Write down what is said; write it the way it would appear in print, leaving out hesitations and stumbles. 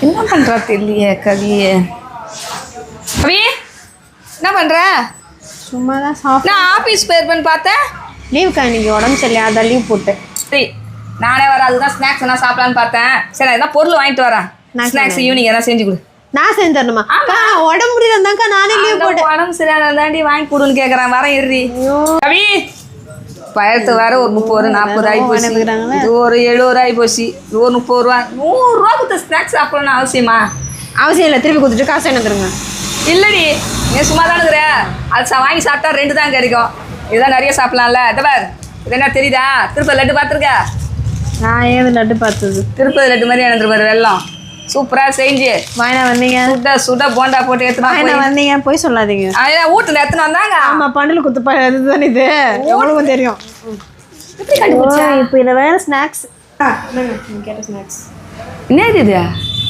என்ன பண்ணுறா தெரியலையே கவியே. கவி என்ன பண்ணுற? சும்மா தான் சாப்பிட்டு. நான் ஆஃபீஸ் போயிருப்பேன்னு பார்த்தேன். லீவுக்கா இன்னைக்கு உடம்பு சரியில்லை, அதான் லீவ் போட்டேன். சரி நானே வரேன், அதுதான் ஸ்நாக்ஸ் என்ன சாப்பிடலான்னு பார்த்தேன். சரி நான் எதாவது பொருள் வாங்கிட்டு வரேன். ஸ்நாக்ஸ் ஈவினிங் எதாவது செஞ்சு கொடு. நான் செஞ்சு தரணுமா? உடம்பு முடியலந்தாக்கா நானே லீவ் போட்டேன். உடம்பு சரியான தாண்டி வாங்கி கொடுன்னு கேட்குறேன். வரேன் இருறி. கவி பழத்து வேற ஒரு 30 40 ஆகி போச்சு. இது ஒரு 70 ஆகி போச்சு. இது ஒரு 30 ரூபா. 100 ரூபா கொடுத்த ஸ்நாக்ஸ் சாப்பிடணும்னு அவசியமா? அவசியம் இல்லை, திருப்பி கொடுத்துட்டு காசு என்ன தருங்க. இல்லடி நீ சும்மா தானே இருக்கிற. அது வாங்கி சாப்பிட்டா 2 தான் கிடைக்கும். இதுதான் நிறைய சாப்பிடலாம்ல. இதவர் இது என்ன தெரியுதா? திருப்பதி லட்டு பார்த்துருக்க? நான் ஏது லட்டு பார்த்தது? திருப்பதி லட்டு மாதிரி எனக்கு பாரு வெள்ளம் சூப்பராக செஞ்சு வாங்கினா வந்தீங்க. சுட போண்டா போட்டு எடுத்துனா வந்தீங்க, போய் சொல்லாதீங்க. அதான் வீட்டுல எடுத்துன்னு வந்தாங்க. ஆமா பண்டில் குத்து இதுதானே இது, எவ்வளவு தெரியும். இப்போ இதை வேற ஸ்நாக்ஸ் கேட்ட ஸ்நாக்ஸ் என்ன இது?